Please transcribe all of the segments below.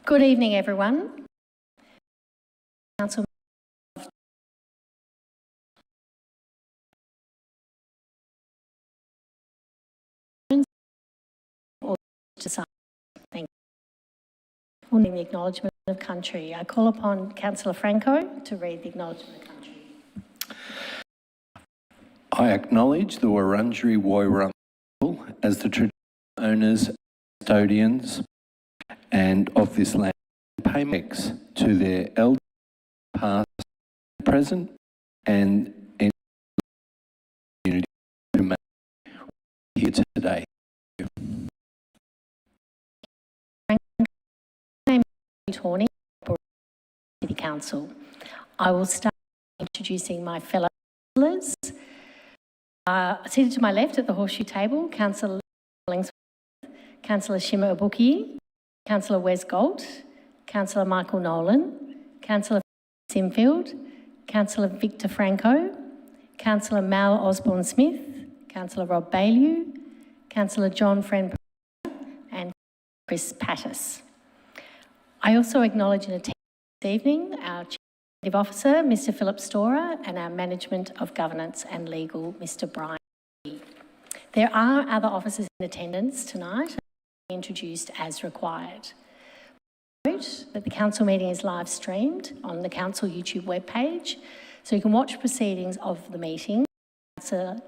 Good evening, everyone. Council or decide. Thank you. We'll need the acknowledgement of country. I call upon Councillor Franco to read the acknowledgement of country. I acknowledge the Wurundjeri Woi-wurrung people as the traditional owners, custodians, and of this land, pay respects to their elders, past, present, and any community who may be here today. My name is Horney, City Council. I will start introducing my fellow councillors. Seated to my left at the horseshoe table, Councillor Hollingsworth, Councillor Shima Ibuki, Councillor Wes Galt, Councillor Michael Nolan, Councillor Simfield, Councillor Victor Franco, Councillor Mal Osborne-Smith, Councillor Rob Baillieu, Councillor John Friend and Chris Pattis. I also acknowledge in attendance this evening our Chief Executive Officer, Mr Philip Storer, and our Management of Governance and Legal, Mr Brian. There are other officers in attendance tonight, introduced as required. Note that the council meeting is live streamed on the council YouTube webpage, so you can watch proceedings of the meeting, answer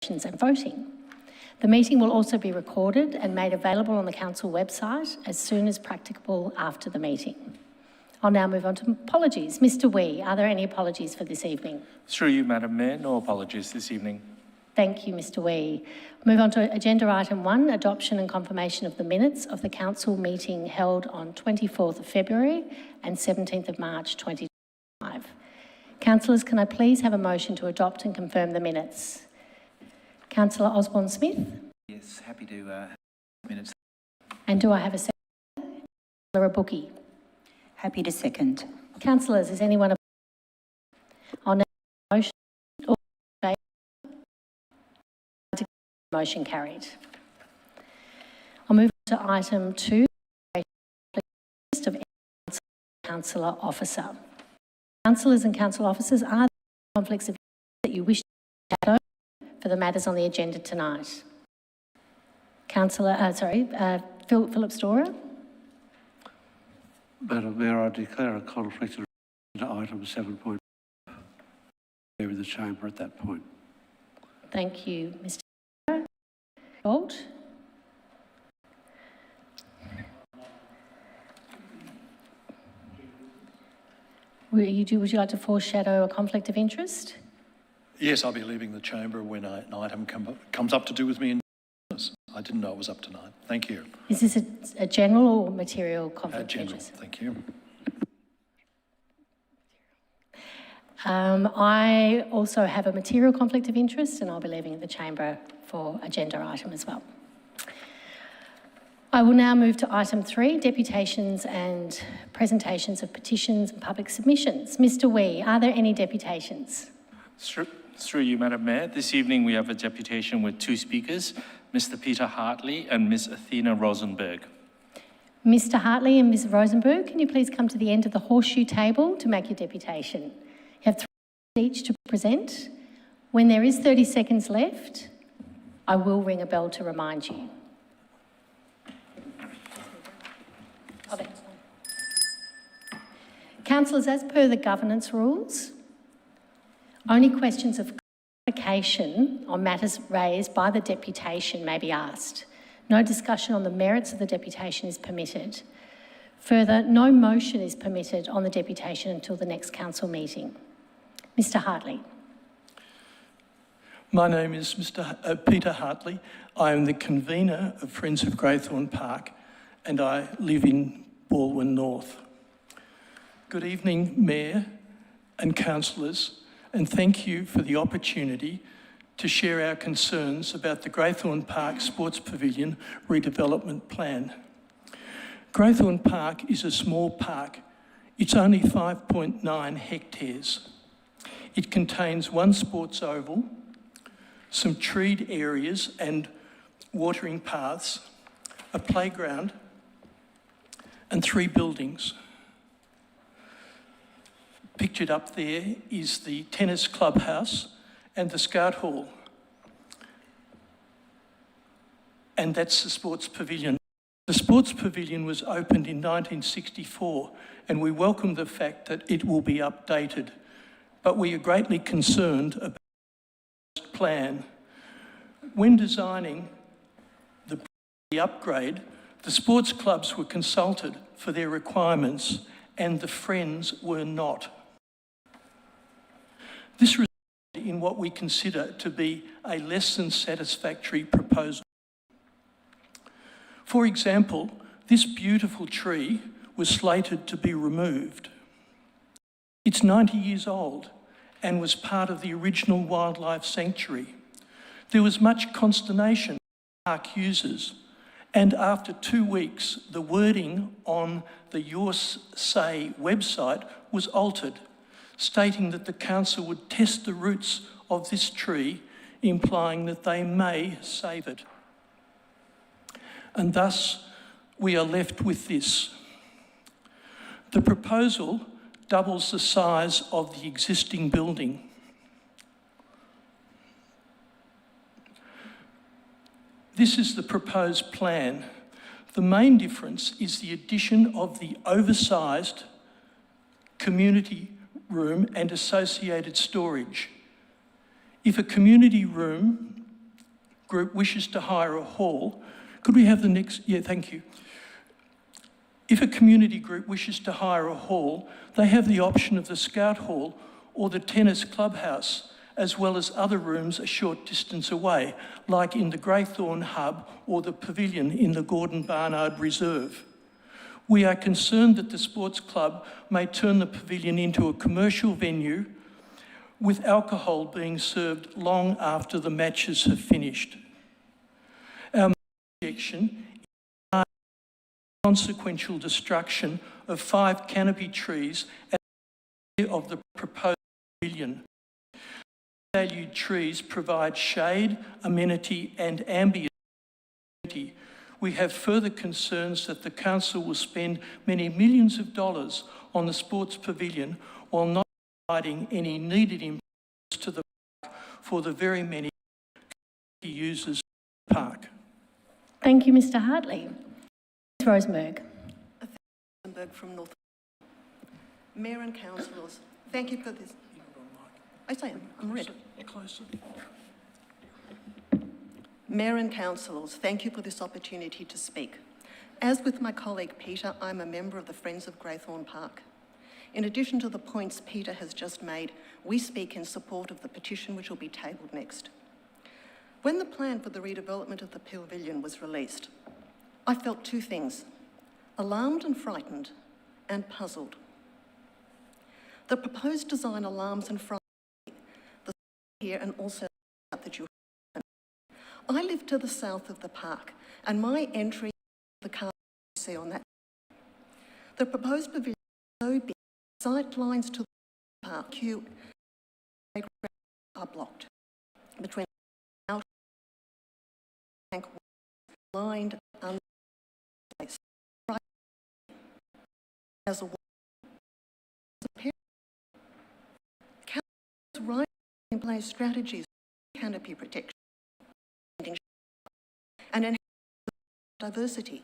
questions and voting. The meeting will also be recorded and made available on the council website as soon as practicable after the meeting. I'll now move on to apologies. Mr Wee, are there any apologies for this evening? Through you, Madam Mayor, no apologies this evening. Thank you, Mr Wee. Move on to agenda item 1, adoption and confirmation of the minutes of the council meeting held on 24th of February and 17th of March 2025. Councillors, can I please have a motion to adopt and confirm the minutes? Councillor Osborne-Smith? Yes, happy to have minutes. And do I have a second? Councillor Ibuki? Happy to second. Councillors, is anyone on the motion? Motion carried. I'll move on to item 2, list of councillor officer. Councillors and council officers, are there conflicts of interest that you wish to shadow for the matters on the agenda tonight? Philip Storer. Madam Mayor, I declare a conflict of item 7.5 in the chamber at that point. Thank you, Mr. Gold. Would you like to foreshadow a conflict of interest? Yes, I'll be leaving the chamber when an item comes up to do with me in business. I didn't know it was up tonight. Thank you. Is this a general or material conflict General, of interest? thank you. I also have a material conflict of interest and I'll be leaving the chamber for agenda item as well. I will now move to item 3, deputations and presentations of petitions and public submissions. Mr Wee, are there any deputations? Through you, Madam Mayor, this evening we have a deputation with 2 speakers, Mr Peter Hartley and Ms Athena Rosenberg. Mr Hartley and Ms Rosenberg, can you please come to the end of the horseshoe table to make your deputation? You have 3 minutes each to present. When there is 30 seconds left, I will ring a bell to remind you. Councillors, as per the governance rules, only questions of clarification on matters raised by the deputation may be asked. No discussion on the merits of the deputation is permitted. Further, no motion is permitted on the deputation until the next council meeting. Mr Hartley. My name is Mr. Peter Hartley. I am the convener of Friends of Greythorn Park and I live in Baldwin North. Good evening, Mayor and councillors, and thank you for the opportunity to share our concerns about the Greythorn Park Sports Pavilion redevelopment plan. Greythorn Park is a small park. It's only 5.9 hectares. It contains 1 sports oval, some treed areas and watering paths, a playground, and 3 buildings. Pictured up there is the tennis clubhouse and the Scout Hall. And that's the sports pavilion. The sports pavilion was opened in 1964, and we welcome the fact that it will be updated. But we are greatly concerned about the plan. When designing the upgrade, the sports clubs were consulted for their requirements and the Friends were not. This resulted in what we consider to be a less than satisfactory proposal. For example, this beautiful tree was slated to be removed. It's 90 years old and was part of the original wildlife sanctuary. There was much consternation by park users, and after 2 weeks, the wording on the Your Say website was altered, stating that the council would test the roots of this tree, implying that they may save it. And thus, we are left with this. The proposal doubles the size of the existing building. This is the proposed plan. The main difference is the addition of the oversized community room and associated storage. If a community room group wishes to hire a hall, could we have the next, yeah, thank you. If a community group wishes to hire a hall, they have the option of the Scout Hall or the tennis clubhouse, as well as other rooms a short distance away, like in the Greythorn Hub or the pavilion in the Gordon Barnard Reserve. We are concerned that the sports club may turn the pavilion into a commercial venue with alcohol being served long after the matches have finished. Our objection is consequential destruction of 5 canopy trees at the rear of the proposed pavilion. Valued trees provide shade, amenity and ambient. We have further concerns that the council will spend many millions of dollars on the sports pavilion while not providing any needed improvements to the park for the very many users of the park. Thank you, Mr. Hartley. Ms. Rosenberg. Rosenberg from North. Mayor and councillors, thank you for this. I say I'm ready. Closer. Mayor and councillors, thank you for this opportunity to speak. As with my colleague Peter, I'm a member of the Friends of Greythorn Park. In addition to the points Peter has just made, we speak in support of the petition which will be tabled next. When the plan for the redevelopment of the pavilion was released, I felt 2 things: alarmed and frightened, and puzzled. The proposed design alarms and frightens the here and also that you have. I live to the south of the park, and my entry to the car you see on that. The proposed pavilion is so big, sight lines to the park queue are blocked between out and lined under space. Right as a right in place strategies for canopy protection and enhance diversity.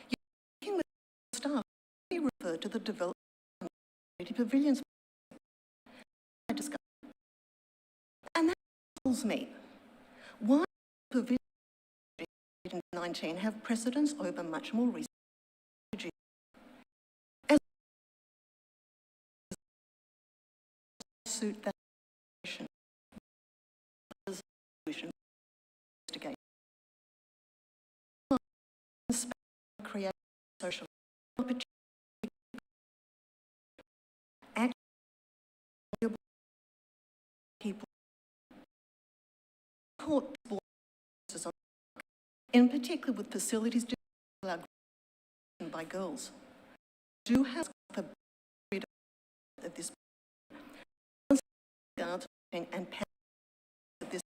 You're working with staff, we refer to the development of community pavilions. And that puzzles me. Why do pavilions in 19 have precedence over much more recent strategies? As suit that create social opportunity, people support sports, in particular with facilities by girls. Do have the of this and this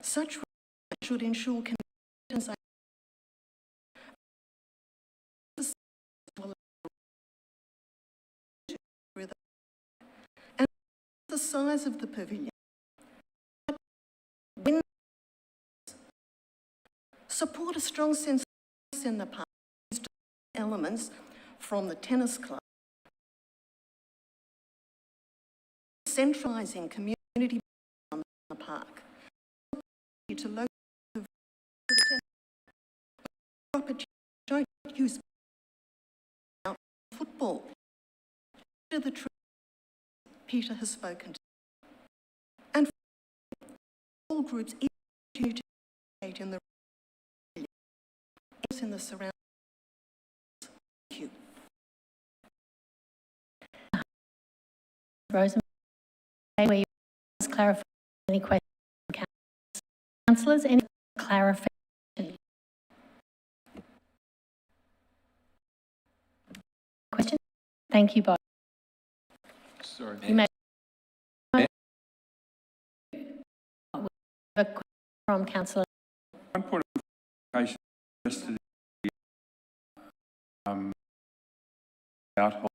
such should ensure the size of the pavilion. When support a strong sense of place in the park, elements from the tennis club, centralising community on the park, to local don't use football. The truth Peter has spoken to, and all groups to in the surrounding. Thank you. Rosemary, where you clarify any questions from councillors? Any clarification? Question? Thank you both. Sorry. You may have a question from councillor. One point of clarification just to the out hall,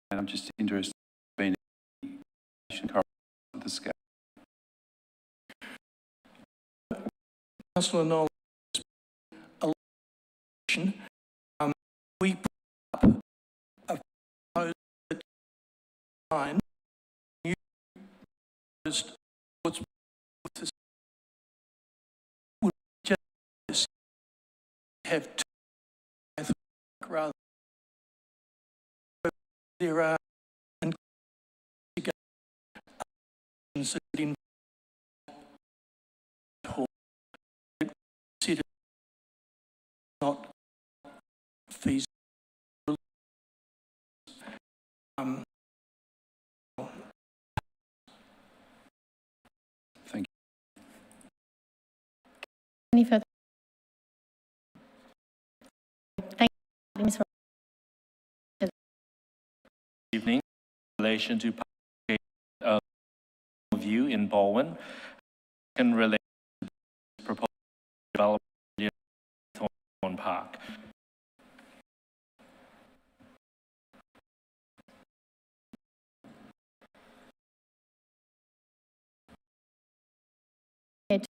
and I'm just interested in the scale. Councillor Noel, we put up a proposed line. You proposed what's would just have two rather. There are investigations that involve consider not feasible. Thank you. Any further? Thank you, Ms. Evening, in relation to view in Baldwin, in relation to proposed development in Graythorn Park.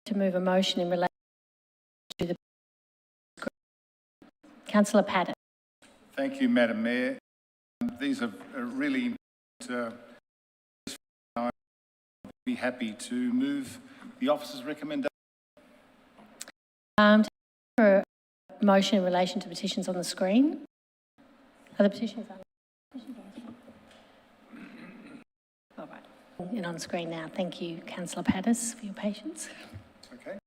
To move a motion in relation to the Councillor Patton. Thank you, Madam Mayor. These are really I'd be happy to move the officer's recommendation. For a motion in relation to petitions on the screen. Are the petitions on? All right, and on screen now. Thank you, Councillor Pattis, for your patience. Okay.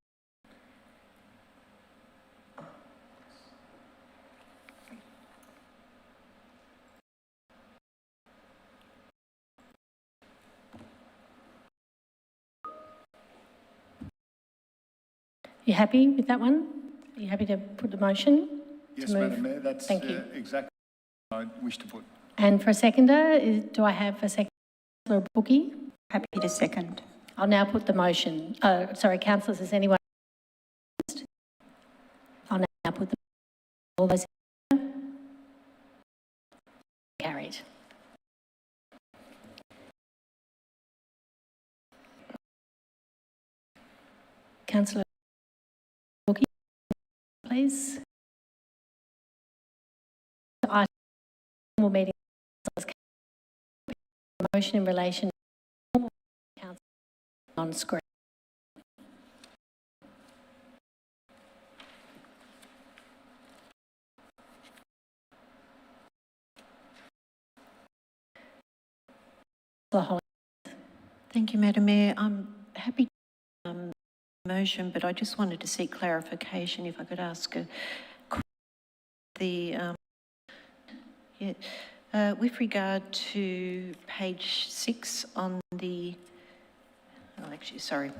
You happy with that one? Are you happy to put the motion? Yes, to move? Madam Mayor, that's Thank you. exactly what I wish to put. And for a seconder, do I have a seconder? Councillor Bookie? Happy to second. I'll now put the motion. Sorry, councillors, is anyone? I'll now put the all those carried. Councillor Bookie, please. Item meeting motion in relation to council on screen. Thank you, Madam Mayor. I'm happy to motion, but I just wanted to seek clarification. If I could ask with regard to page 6 on the. Oh, actually, sorry.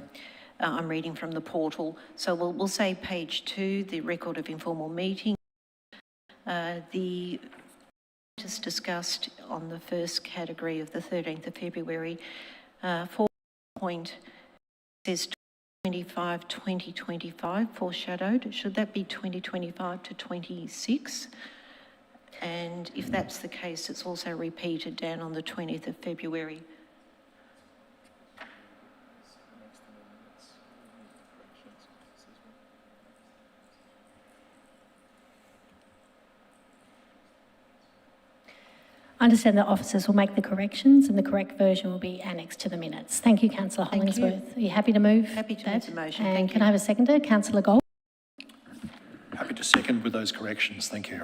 I'm reading from the portal. So we'll say page 2, the record of informal meeting. The just discussed on the first category of the 13th of February, 4 point says 2025 foreshadowed. Should that be 2025 to 26? And if that's the case, it's also repeated down on the 20th of February. I understand that officers will make the corrections and the correct version will be annexed to the minutes. Thank you, Councillor Hollingsworth. Are you happy to move Happy to that? move the motion, And thank can you. I have a seconder? Councillor Gold. Happy to second with those corrections. Thank you.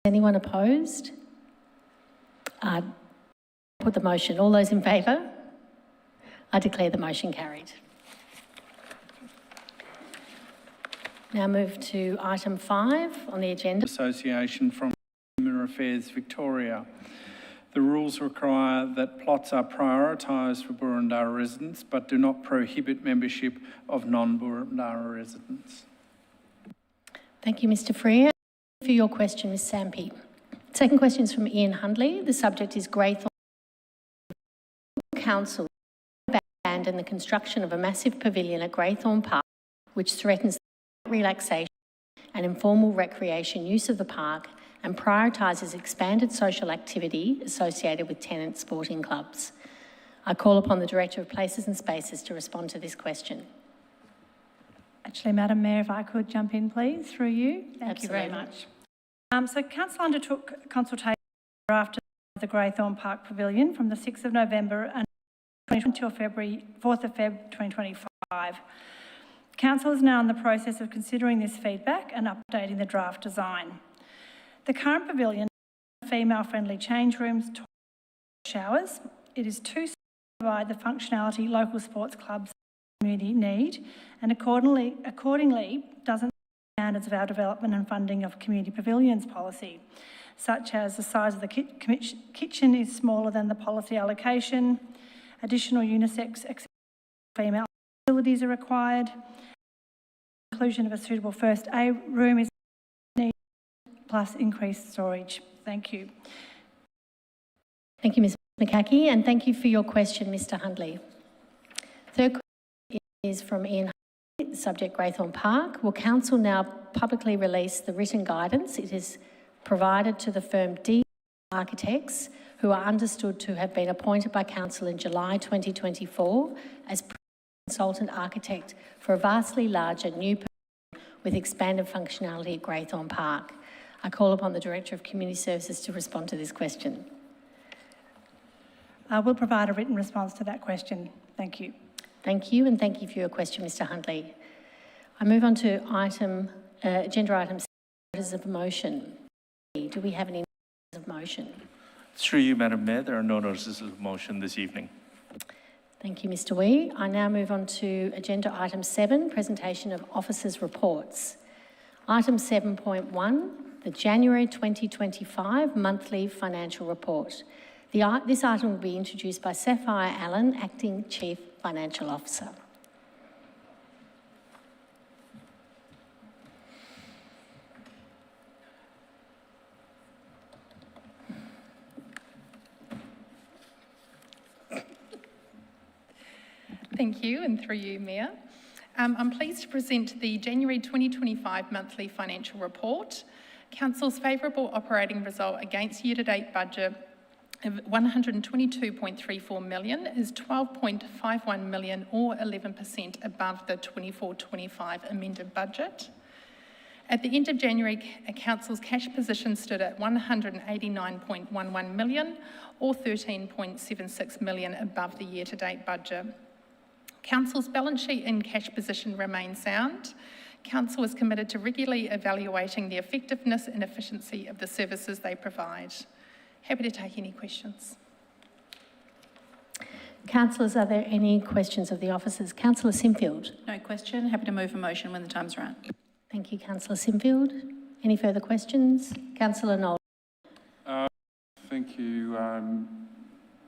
Anyone opposed? Put the motion. All those in favour? I declare the motion carried. Now move to item 5 on the agenda. Association from Consumer Affairs Victoria. The rules require that plots are prioritised for Boroondara residents but do not prohibit membership of non-Boroondara residents. Thank you, Mr Freer. For your question, Ms Sampi. Second question is from Ian Hundley. The subject is Greythorn Council abandon the construction of a massive pavilion at Greythorn Park, which threatens relaxation and informal recreation use of the park and prioritises expanded social activity associated with tenant sporting clubs. I call upon the Director of Places and Spaces to respond to this question. Actually, Madam Mayor, if I could jump in, please, through you. Thank you very much. So Council undertook consultation after the Greythorn Park Pavilion from the 6th of November until 4th of Feb 2025. Council is now in the process of considering this feedback and updating the draft design. The current pavilion has female-friendly change rooms, toilets, showers. It is too small to provide the functionality local sports clubs and community need, and accordingly doesn't meet the standards of our development and funding of community pavilions policy, such as the size of the kitchen is smaller than the policy allocation, additional unisex female facilities are required, inclusion of a suitable first aid room is needed, plus increased storage. Thank you. Thank you, Ms McCackey, and thank you for your question, Mr Hundley. Third question is from Ian Hundley, subject Greythorn Park. Will Council now publicly release the written guidance it has provided to the firm D Architects, who are understood to have been appointed by Council in July 2024 as consultant architect for a vastly larger new pavilion with expanded functionality at Greythorn Park? I call upon the Director of Community Services to respond to this question. I will provide a written response to that question. Thank you. Thank you, and thank you for your question, Mr Hundley. I move on to agenda item 6, notices of motion. Do we have any notices of motion? Through you, Madam Mayor, there are no notices of motion this evening. Thank you, Mr Wee. I now move on to agenda item 7, presentation of officers' reports. Item 7.1, the January 2025 monthly financial report. This item will be introduced by Sapphire Allen, Acting Chief Financial Officer. Thank you, and through you, Mayor. I'm pleased to present the January 2025 monthly financial report. Council's favourable operating result against year-to-date budget of $122.34 million is $12.51 million or 11% above the 24-25 amended budget. At the end of January, Council's cash position stood at $189.11 million or $13.76 million above the year-to-date budget. Council's balance sheet and cash position remain sound. Council is committed to regularly evaluating the effectiveness and efficiency of the services they provide. Happy to take any questions. Councillors, are there any questions of the officers? Councillor Simfield. No question. Happy to move a motion when the time's right. Thank you, Councillor Simfield. Any further questions? Councillor Knoll. Thank you,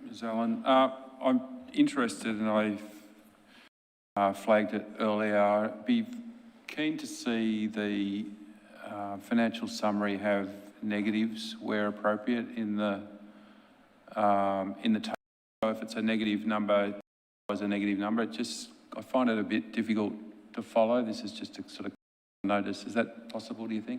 Ms Allen. I'm interested, and I flagged it earlier, I'd be keen to see the financial summary have negatives where appropriate in the table. So if it's a negative number, I find it a bit difficult to follow. This is just a sort of notice. Is that possible, do you think?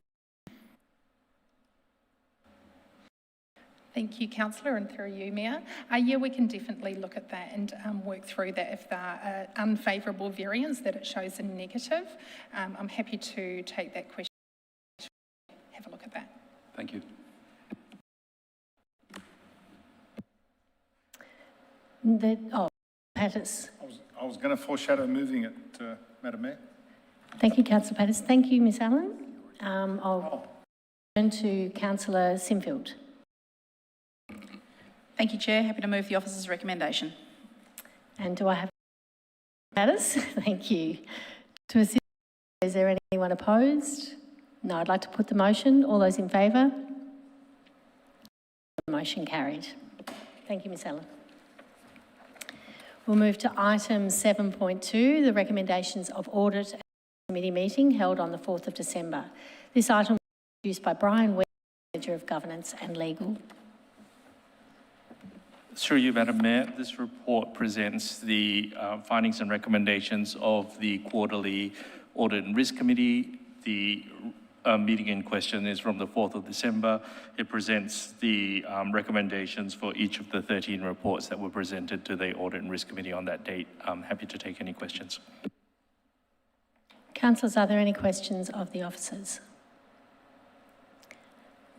Thank you, Councillor, and through you, Mayor. Yeah, we can definitely look at that and work through that. If there are unfavourable variants that it shows a negative, I'm happy to take that question, have a look at that. Thank you. Pattis. I was going to foreshadow moving it, Madam Mayor. Thank you, Councillor Pattis. Thank you, Ms Allen. I'll turn to Councillor Sinfield. Thank you, Chair. Happy to move the officer's recommendation. And do I have Pattis? Thank you. To assist, is there anyone opposed? No, I'd like to put the motion. All those in favour? The motion carried. Thank you, Ms Allen. We'll move to item 7.2, the recommendations of audit committee meeting held on the 4th of December. This item was introduced by Brian Webb, Manager of Governance and Legal. Through you, Madam Mayor, this report presents the findings and recommendations of the quarterly Audit and Risk Committee. The meeting in question is from the 4th of December. It presents the recommendations for each of the 13 reports that were presented to the Audit and Risk Committee on that date. I'm happy to take any questions. Councillors, are there any questions of the officers?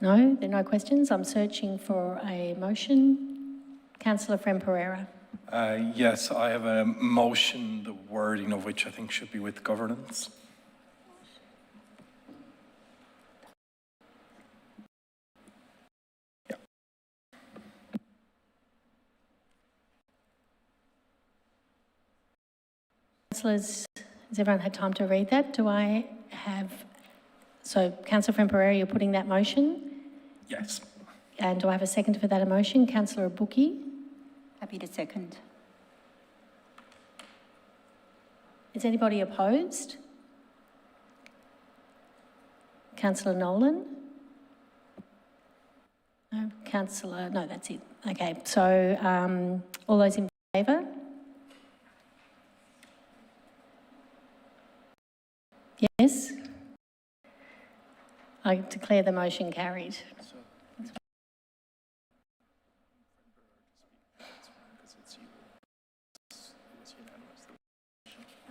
No, there are no questions. I'm searching for a motion. Councillor Friend-Pereira. Yes, I have a motion, the wording of which I think should be with governance. Yeah. Councillors, has everyone had time to read that? Do I have... So, Councillor Friend-Pereira, you're putting that motion? Yes. And do I have a second for that motion? Councillor Abuki. Happy to second. Is anybody opposed? Councillor Nolan? No, Councillor, no, that's it. Okay, so all those in favour? Yes? I declare the motion carried.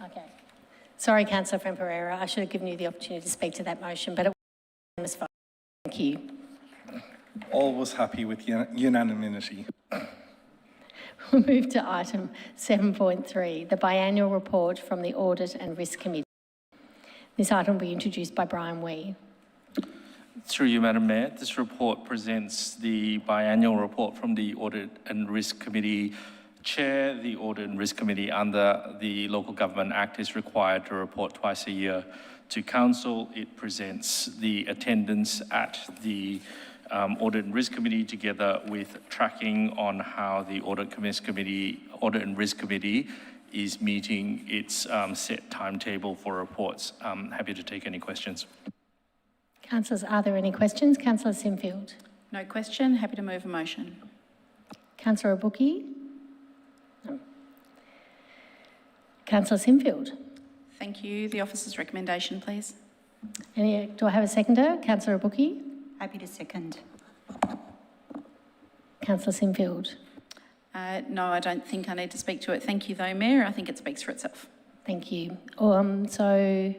Okay. Sorry, Councillor Friend-Pereira, I should have given you the opportunity to speak to that motion, but it was fine. Thank you. Always happy with unanimity. We'll move to item 7.3, the biannual report from the Audit and Risk Committee. This item will be introduced by Brian Wee. Through you, Madam Mayor, this report presents the biannual report from the Audit and Risk Committee Chair. The Audit and Risk Committee under the Local Government Act is required to report twice a year to Council. It presents the attendance at the Audit and Risk Committee together with tracking on how the Audit and Risk Committee is meeting its set timetable for reports. I'm happy to take any questions. Councillors, are there any questions? Councillor Sinfield. No question. Happy to move a motion. Councillor Abuki. No. Councillor Sinfield. Thank you. The officer's recommendation, please. Do I have a seconder? Councillor Abuki. Happy to second. Councillor Sinfield. No, I don't think I need to speak to it. Thank you, though, Mayor. I think it speaks for itself. Thank you. So,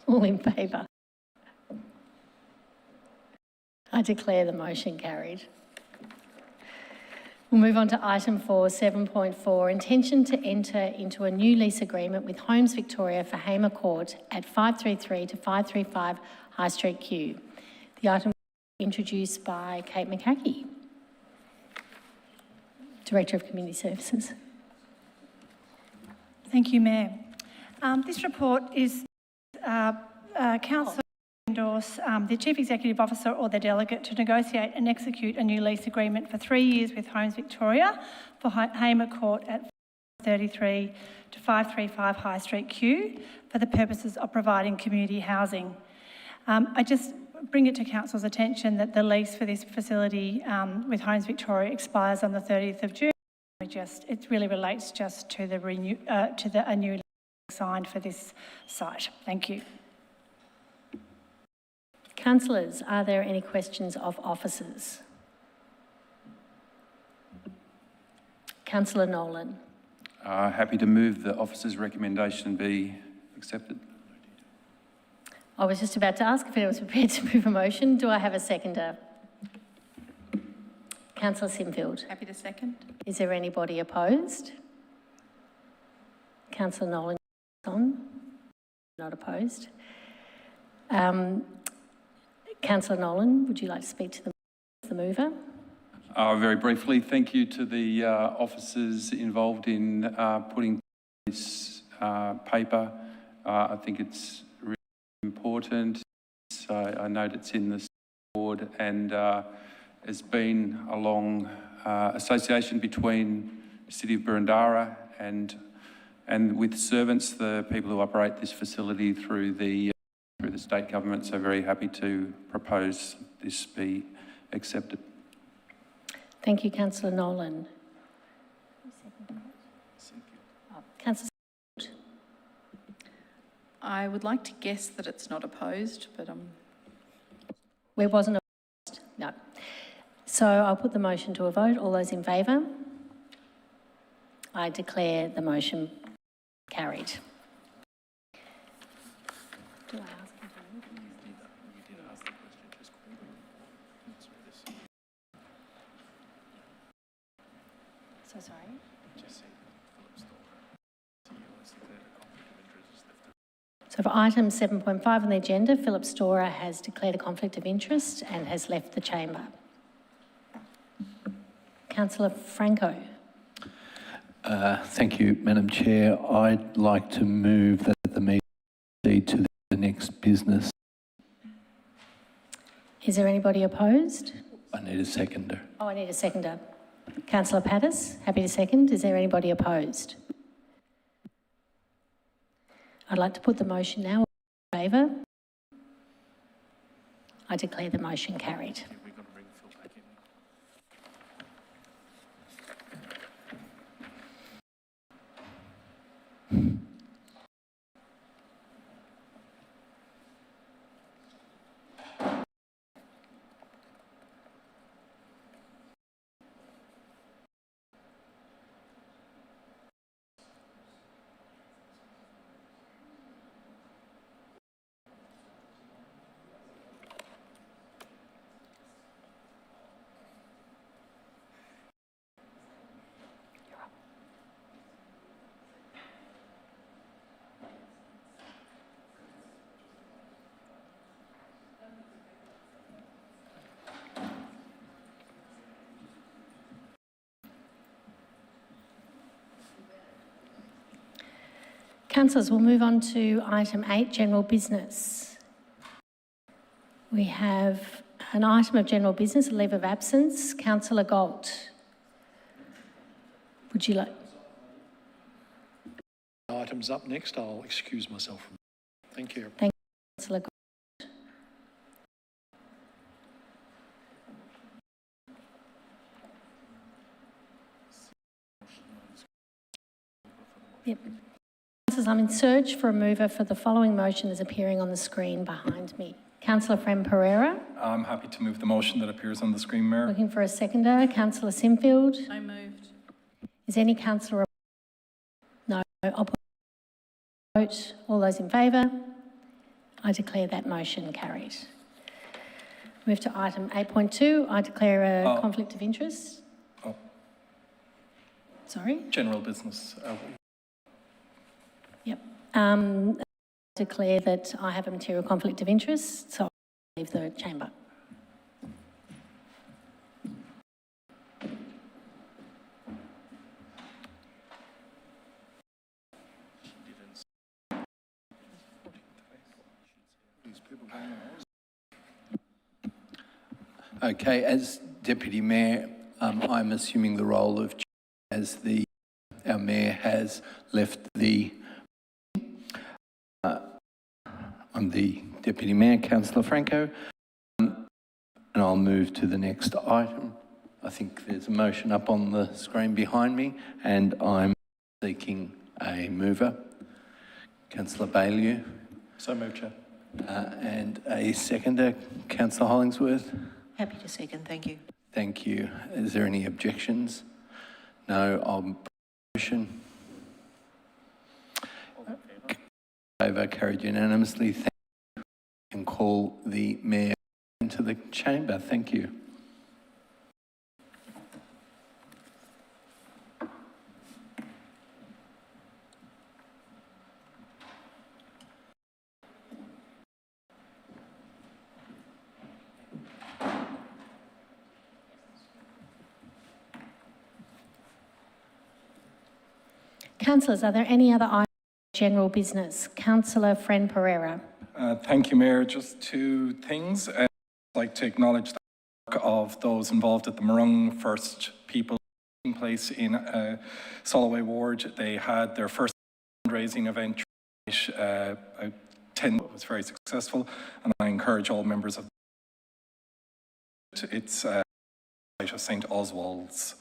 all in favour? I declare the motion carried. We'll move on to item 4, 7.4, intention to enter into a new lease agreement with Homes Victoria for Hamer Court at 533 to 535 High Street Q. The item will be introduced by Kate McCackey, Director of Community Services. Thank you, Mayor. This report is Council endorse the Chief Executive Officer or the delegate to negotiate and execute a new lease agreement for 3 years with Homes Victoria for Hamer Court at 533 to 535 High Street Q for the purposes of providing community housing. I just bring it to Council's attention that the lease for this facility with Homes Victoria expires on the 30th of June. It really relates just to a new lease signed for this site. Thank you. Councillors, are there any questions of officers? Councillor Nolan. Happy to move the officer's recommendation be accepted. I was just about to ask if anyone was prepared to move a motion. Do I have a seconder? Councillor Sinfield. Happy to second. Is there anybody opposed? Councillor Nolan on. Not opposed. Councillor Nolan, would you like to speak to the mover? Very briefly, thank you to the officers involved in putting this paper. I think it's really important. So I note it's in the board, and there's been a long association between the City of Boroondara and with servants, the people who operate this facility through the state government. So very happy to propose this be accepted. Thank you, Councillor Nolan. Councillor. I would like to guess that it's not opposed, but Where wasn't opposed? No. So I'll put the motion to a vote. All those in favour? I declare the motion carried. Do I ask him to move? You did ask the question, just quickly. So sorry? Just say Philip Storer. CEO has declared a conflict of interest. So for item 7.5 on the agenda, Philip Storer has declared a conflict of interest and has left the chamber. Councillor Franco. Thank you, Madam Chair. I'd like to move that the meeting proceed to the next business. Is there anybody opposed? I need a seconder. Oh, I need a seconder. Councillor Pattis, happy to second. Is there anybody opposed? I'd like to put the motion now. In favour? I declare the motion carried. We've got to bring Phil back in. Councillors, we'll move on to item 8, general business. We have an item of general business, a leave of absence. Councillor Galt. Would you like? Items up next, I'll excuse myself from. Thank you. Thank you, Councillor Galt. Yep. Councillors, I'm in search for a mover for the following motion as appearing on the screen behind me. Councillor Fran Pereira. I'm happy to move the motion that appears on the screen, Mayor. Looking for a seconder. Councillor Sinfield. so moved. Is any councillor? No. I'll put vote. All those in favour? I declare that motion carried. Move to item 8.2. I declare a conflict of interest. Oh. Sorry? General business. Yep. Declare that I have a material conflict of interest, so I'll leave the chamber. Okay, as Deputy Mayor, I'm assuming the role of chair as our Mayor has left the. I'm the Deputy Mayor, Councillor Franco, and I'll move to the next item. I think there's a motion up on the screen behind me, and I'm seeking a mover. Councillor Baillieu. So moved, Chair. And a seconder, Councillor Hollingsworth. Happy to second, thank you. Thank you. Is there any objections? No, I'll motion. Favour carried unanimously. Thank you. And call the Mayor into the chamber. Thank you. Councillors, are there any other items of general business? Councillor Fren Pereira. Thank you, Mayor. Just two things. I'd like to acknowledge the work of those involved at the Morung First People taking place in Solway Ward. They had their first fundraising event. It was very successful, and I encourage all members of it's St. Oswald's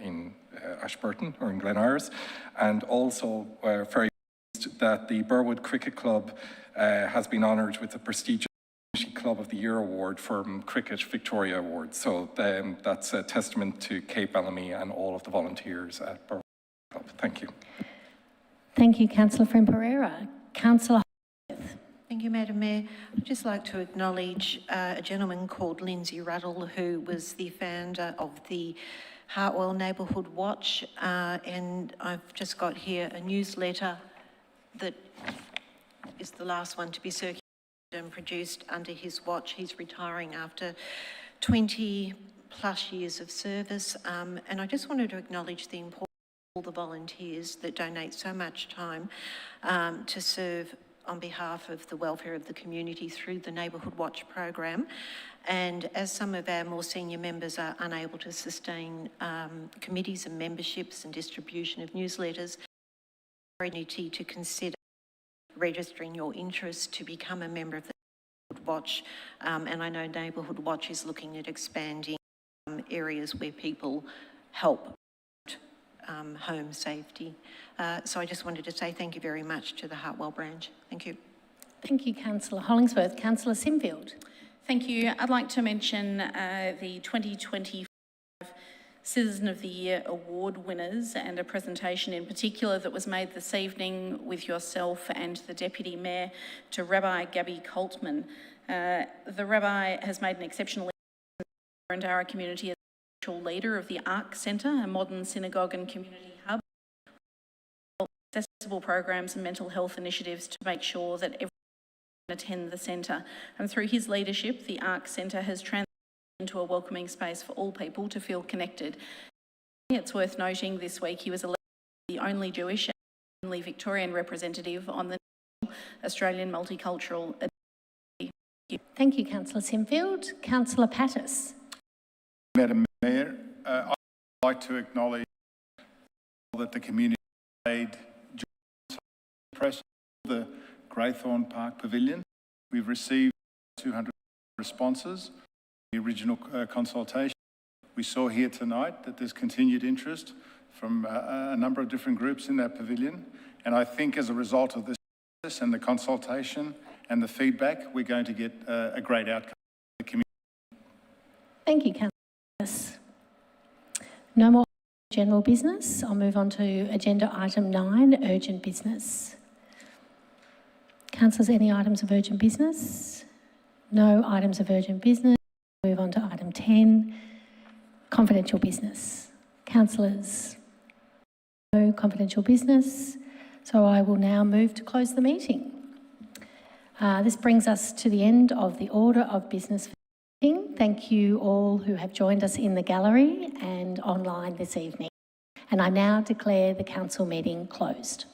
in Ashburton or in Glen Iris, and also very pleased that the Burwood Cricket Club has been honoured with the prestigious Club of the Year award from Cricket Victoria Award. So that's a testament to Kate Bellamy and all of the volunteers at Burwood Club. Thank you. Thank you, Councillor Fren Pereira. Councillor. Thank you, Madam Mayor. I'd just like to acknowledge a gentleman called Lindsay Ruddle, who was the founder of the Hartwell Neighbourhood Watch, and I've just got here a newsletter that is the last one to be circulated and produced under his watch. He's retiring after 20 plus years of service, and I just wanted to acknowledge the importance of all the volunteers that donate so much time to serve on behalf of the welfare of the community through the Neighbourhood Watch program. And as some of our more senior members are unable to sustain committees and memberships and distribution of newsletters, opportunity to consider registering your interest to become a member of the Neighbourhood Watch. And I know Neighbourhood Watch is looking at expanding areas where people help home safety. So I just wanted to say thank you very much to the Hartwell branch. Thank you. Thank you, Councillor Hollingsworth. Councillor Sinfield. Thank you. I'd like to mention the 2025 Citizen of the Year Award winners and a presentation in particular that was made this evening with yourself and the Deputy Mayor to Rabbi Gabby Coltman. The Rabbi has made an exceptional in our community as leader of the ARC Centre, a modern synagogue and community hub, accessible programs and mental health initiatives to make sure that everyone can attend the centre. And through his leadership, the ARC Centre has transformed into a welcoming space for all people to feel connected. It's worth noting this week he was elected the only Jewish and only Victorian representative on the Australian Multicultural Advisory. Thank you, Councillor Sinfield. Councillor Pattis. Madam Mayor, I'd like to acknowledge that the community made press the Greythorn Park Pavilion. We've received 200 responses. The original consultation. We saw here tonight that there's continued interest from a number of different groups in that pavilion. And I think as a result of this process and the consultation and the feedback, we're going to get a great outcome for the community. Thank you, Councillor. No more general business. I'll move on to agenda item 9, urgent business. Councillors, any items of urgent business? No items of urgent business. Move on to item 10, confidential business. Councillors, no confidential business. So I will now move to close the meeting. This brings us to the end of the order of business. Thank you all who have joined us in the gallery and online this evening. And I now declare the council meeting closed.